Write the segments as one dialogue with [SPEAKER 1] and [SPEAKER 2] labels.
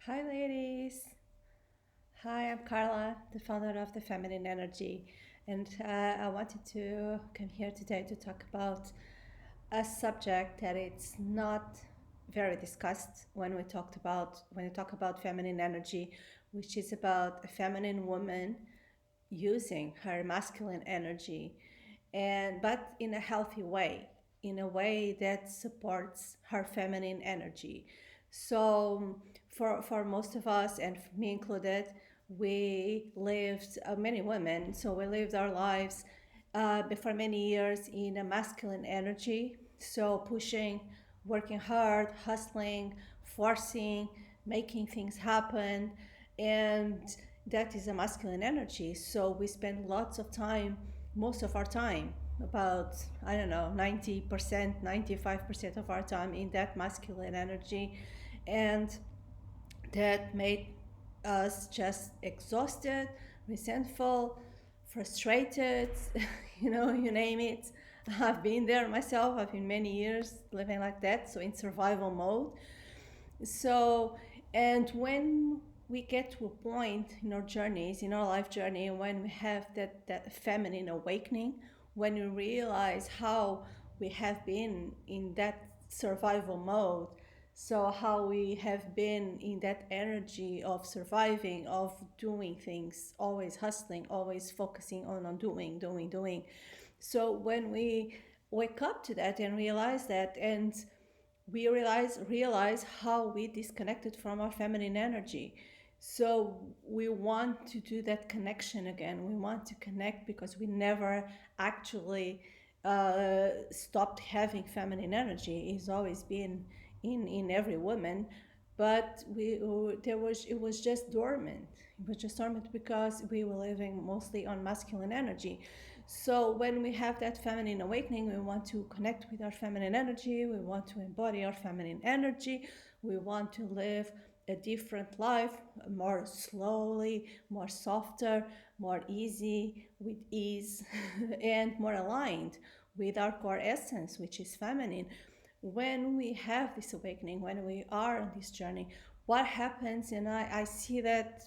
[SPEAKER 1] Hi, ladies. Hi, I'm Carla, the founder of the Feminine Energy, and I wanted to come here today to talk about a subject that it's not very discussed when we talk about feminine energy, which is about a feminine woman using her masculine energy, and but in a healthy way, in a way that supports her feminine energy. So for most of us, and for me included, we lived many women. So we lived our lives for many years in a masculine energy. So pushing, working hard, hustling, forcing, making things happen, and that is a masculine energy. So we spend lots of time, most of our time, about, I don't know, 90%, 95% of our time in that masculine energy. And that made us just exhausted, resentful, frustrated, you name it. I've been there myself. I've been many years living like that, so in survival mode. So, and when we get to a point in our journeys, in our life journey, when we have that feminine awakening, when we realize how we have been in that survival mode, so how we have been in that energy of surviving, of doing things, always hustling, always focusing on doing. So when we wake up to that and realize that, and we realize how we disconnected from our feminine energy. So we want to do that connection again. We want to connect because we never actually stopped having feminine energy. It's always been in every woman, but it was just dormant. It was just dormant because we were living mostly on masculine energy. So when we have that feminine awakening, we want to connect with our feminine energy, we want to embody our feminine energy, we want to live a different life, more slowly, more softer, more easy, with ease, and more aligned with our core essence, which is feminine. When we have this awakening, when we are on this journey, what happens? And I see that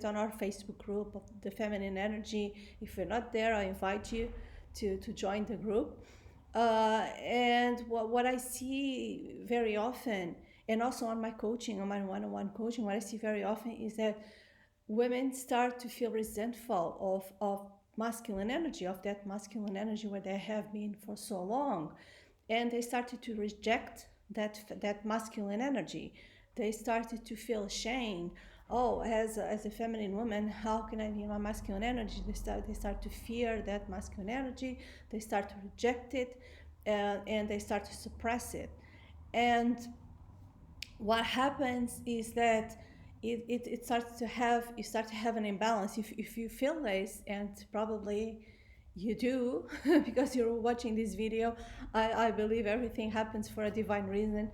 [SPEAKER 1] on our Facebook group of the feminine energy. If you're not there, I invite you to join the group. And what I see very often, and also on my coaching, on my one-on-one coaching, what I see very often is that women start to feel resentful of masculine energy, of that masculine energy where they have been for so long, and they started to reject that masculine energy. They started to feel ashamed. Oh, as a feminine woman, how can I be in my masculine energy? They start to fear that masculine energy. They start to reject it, and they start to suppress it. And what happens is that it starts to have you start to have an imbalance. If you feel this, and probably you do, because you're watching this video, I believe everything happens for a divine reason.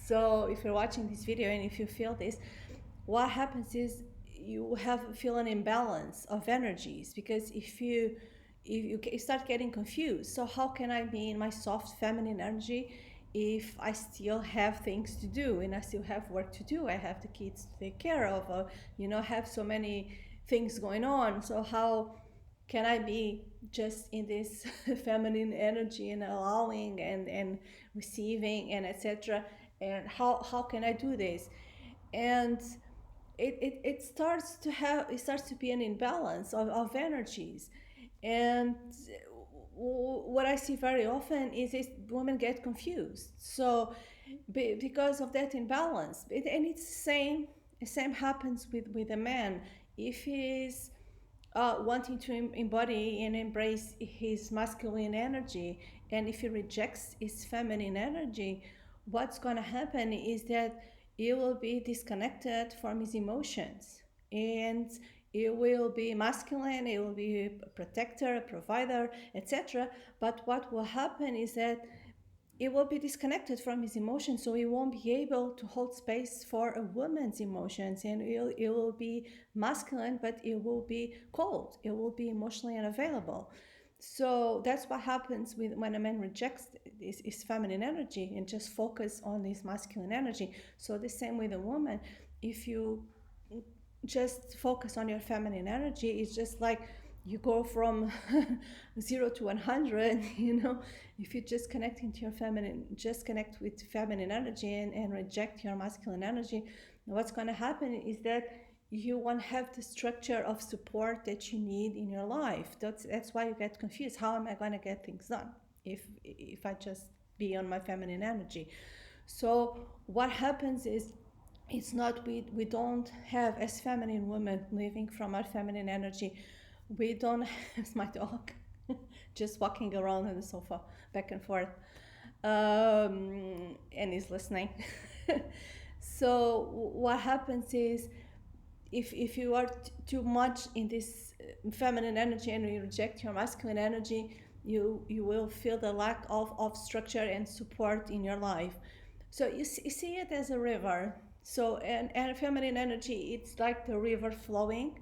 [SPEAKER 1] So if you're watching this video and if you feel this, what happens is you feel an imbalance of energies, because if you start getting confused, so how can I be in my soft feminine energy if I still have things to do and I still have work to do? I have the kids to take care of, have so many things going on. So how can I be just in this feminine energy and allowing and receiving and etc.? And how can I do this? And it starts to be an imbalance of energies. And what I see very often is women get confused. So because of that imbalance, and it's the same happens with a man. If he's wanting to embody and embrace his masculine energy, and if he rejects his feminine energy, what's going to happen is that he will be disconnected from his emotions, and it will be masculine, it will be a protector, a provider, etc. But what will happen is that it will be disconnected from his emotions, so he won't be able to hold space for a woman's emotions, and it will be masculine, but it will be cold, it will be emotionally unavailable. So that's what happens with when a man rejects his feminine energy and just focus on his masculine energy. So the same with a woman, if you just focus on your feminine energy, it's just like you go from 0 to 100. If you just connect into your feminine, just connect with feminine energy and reject your masculine energy, what's going to happen is that you won't have the structure of support that you need in your life. That's why you get confused. How am I going to get things done if I just be on my feminine energy? So what happens is, it's not, we don't have, as feminine women living from our feminine energy, we don't have my dog just walking around on the sofa back and forth, and he's listening. So what happens is, if you are too much in this feminine energy and you reject your masculine energy, you will feel the lack of structure and support in your life. So you see it as a river. So and feminine energy, it's like the river flowing,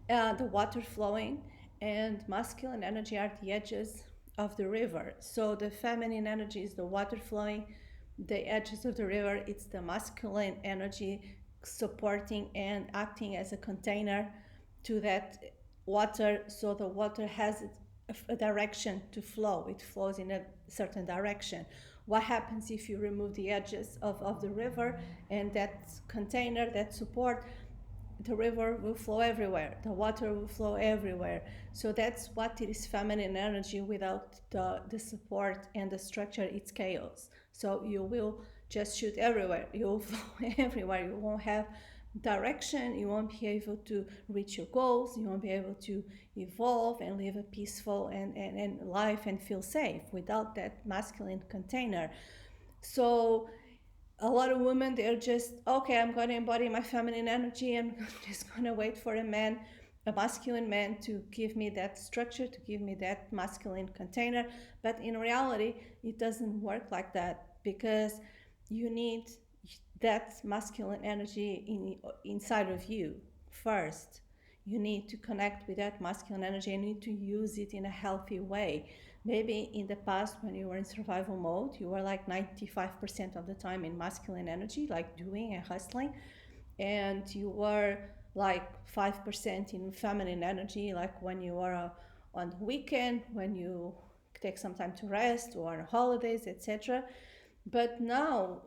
[SPEAKER 1] the water flowing, and masculine energy are the edges of the river. So the feminine energy is the water flowing, the edges of the river, it's the masculine energy supporting and acting as a container to that water. So the water has a direction to flow, it flows in a certain direction. What happens if you remove the edges of the river and that container, that support, the river will flow everywhere, the water will flow everywhere. So that's what it is, feminine energy. Without the support and the structure, it's chaos. So you will just shoot everywhere, you will flow everywhere, you won't have direction, you won't be able to reach your goals, you won't be able to evolve and live a peaceful and life and feel safe without that masculine container. So a lot of women, they're just, okay, I'm going to embody my feminine energy, I'm just going to wait for a man, a masculine man, to give me that structure, to give me that masculine container. But in reality, it doesn't work like that, because you need that masculine energy inside of you first. You need to connect with that masculine energy and need to use it in a healthy way. Maybe in the past, when you were in survival mode, you were like 95% of the time in masculine energy, like doing and hustling, and you were like 5% in feminine energy, like when you are on the weekend, when you take some time to rest, or on holidays, etc. But now,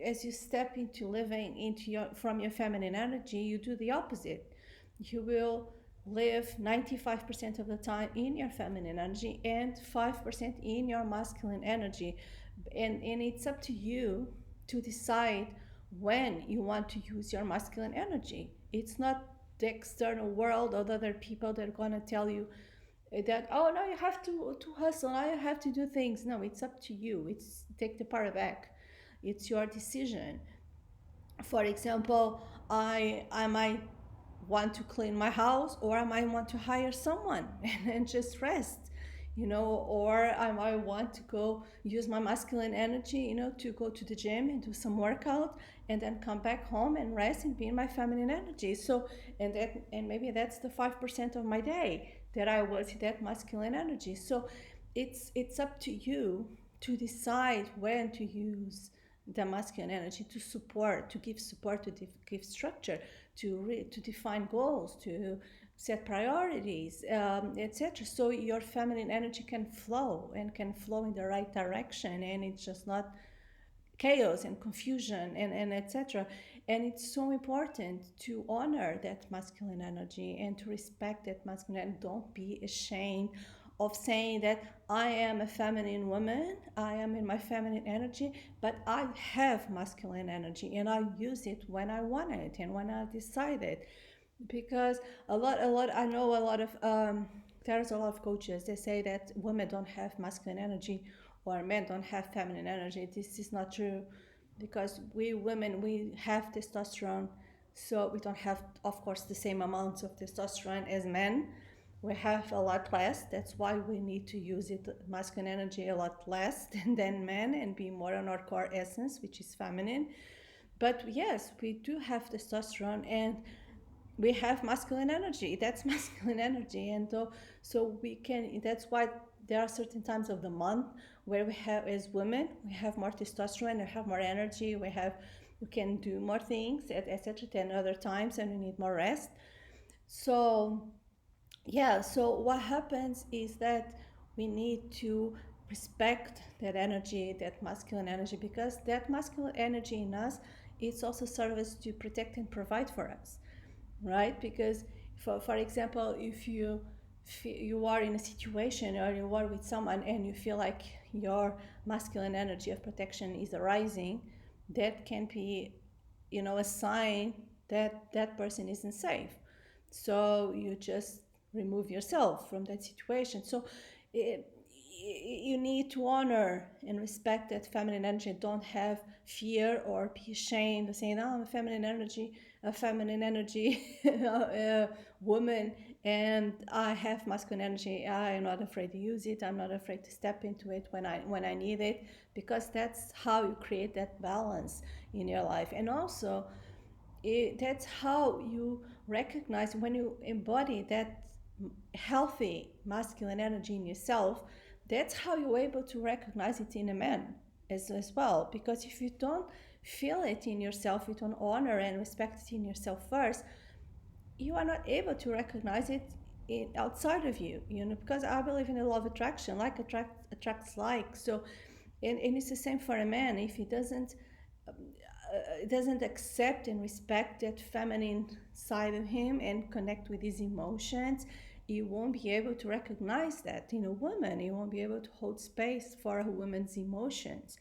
[SPEAKER 1] as you step into living into your from your feminine energy, you do the opposite. You will live 95% of the time in your feminine energy and 5% in your masculine energy. And it's up to you to decide when you want to use your masculine energy. It's not the external world or the other people that are going to tell you that, oh, now you have to hustle, now you have to do things. No, it's up to you. It's take the power back. It's your decision. For example, I might want to clean my house, or I might want to hire someone and just rest, or I might want to go use my masculine energy, to go to the gym and do some workout, and then come back home and rest and be in my feminine energy. So, and maybe that's the 5% of my day that I was in that masculine energy. So it's up to you to decide when to use the masculine energy to support, to give support, to give structure, to define goals, to set priorities, etc. So your feminine energy can flow and can flow in the right direction, and it's just not chaos and confusion and etc. And it's so important to honor that masculine energy and to respect that masculine, and don't be ashamed of saying that I am a feminine woman, I am in my feminine energy, but I have masculine energy and I use it when I want it and when I decide it. Because a lot I know a lot of there's a lot of coaches, they say that women don't have masculine energy or men don't have feminine energy. This is not true, because we women, we have testosterone, so we don't have, of course, the same amounts of testosterone as men. We have a lot less. That's why we need to use it, masculine energy, a lot less than men, and be more on our core essence, which is feminine. But yes, we do have testosterone, and we have masculine energy. That's masculine energy. And so we can, that's why there are certain times of the month where we have, as women, we have more testosterone, we have more energy, we can do more things, etc., than other times, and we need more rest. So yeah, so what happens is that we need to respect that energy, that masculine energy, because that masculine energy in us, it's also serves to protect and provide for us, right? Because for example, if you are in a situation or you are with someone and you feel like your masculine energy of protection is arising, that can be, a sign that that person isn't safe. So you just remove yourself from that situation. So it, you need to honor and respect that feminine energy. Don't have fear or be ashamed of saying, "Oh, I'm a feminine energy woman, and I have masculine energy. I am not afraid to use it. I'm not afraid to step into it when I need it," because that's how you create that balance in your life. And also, that's how you recognize when you embody that healthy masculine energy in yourself. That's how you're able to recognize it in a man as well. Because if you don't feel it in yourself, you don't honor and respect it in yourself first, you are not able to recognize it outside of you. Because I believe in the law of attraction. Like attracts like. So, and it's the same for a man. If he doesn't accept and respect that feminine side of him and connect with his emotions, you won't be able to recognize that in a woman. You won't be able to hold space for a woman's emotions,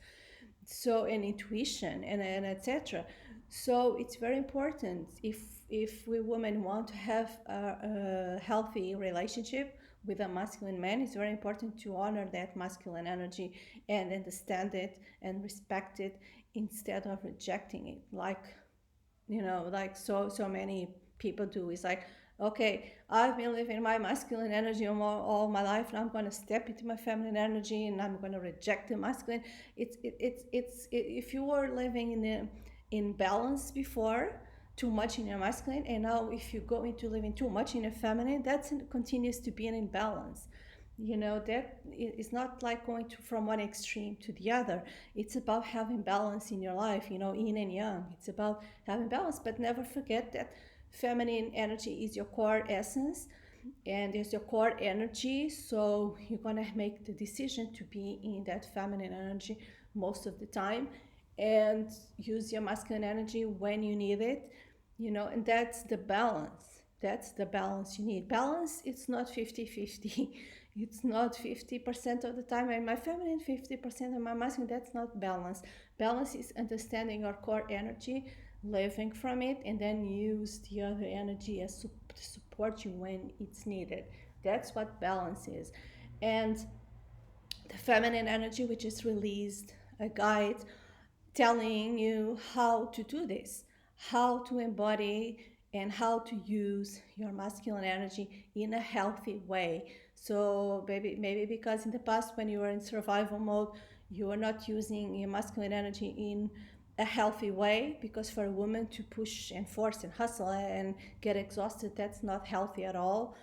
[SPEAKER 1] so, and intuition, and etc. So it's very important, if we women want to have a healthy relationship with a masculine man, it's very important to honor that masculine energy and understand it and respect it instead of rejecting it, like so many people do. It's like, okay, I've been living my masculine energy all my life, and I'm going to step into my feminine energy, and I'm going to reject the masculine. If you were living in balance before, too much in your masculine, and now if you go into living too much in your feminine, that continues to be an imbalance. That is not like going from one extreme to the other. It's about having balance in your life, yin and yang. It's about having balance, but never forget that feminine energy is your core essence and is your core energy. So you're gonna make the decision to be in that feminine energy most of the time, and use your masculine energy when you need it. And that's the balance. That's the balance you need. Balance, it's not 50-50. It's not 50% of the time I'm my feminine, 50% of my masculine. That's not balance. Balance is understanding our core energy, living from it, and then use the other energy as to support you when it's needed. That's what balance is. And the feminine energy, which is released, a guide telling you how to do this, how to embody and how to use your masculine energy in a healthy way. So maybe because in the past, when you were in survival mode, you were not using your masculine energy in a healthy way, because for a woman to push and force and hustle and get exhausted, that's not healthy at all.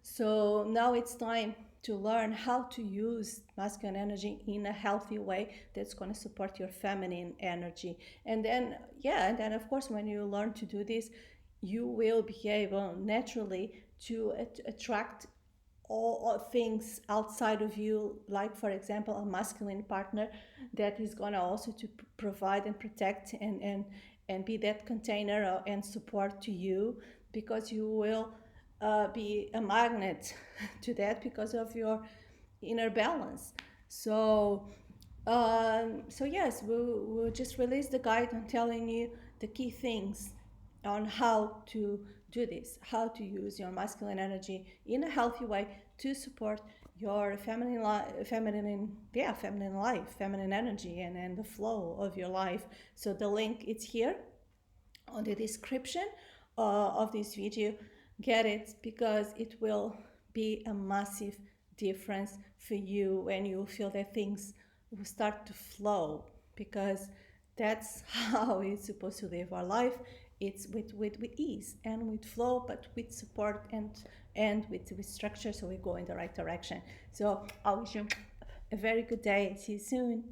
[SPEAKER 1] So now it's time to learn how to use masculine energy in a healthy way that's going to support your feminine energy. And then, yeah, and then of course, when you learn to do this, you will be able naturally to attract all things outside of you, like for example a masculine partner that is going to also to provide and protect and be that container and support to you, because you will be a magnet to that because of your inner balance. So yes, we'll just release the guide on telling you the key things on how to do this, how to use your masculine energy in a healthy way to support your feminine feminine life, feminine energy, and the flow of your life. So the link is here on the description of this video. Get it, because it will be a massive difference for you when you feel that things will start to flow, because that's how it's supposed to live our life it's with ease and with flow, but with support and with structure, so we go in the right direction. So I wish you a very good day. See you soon.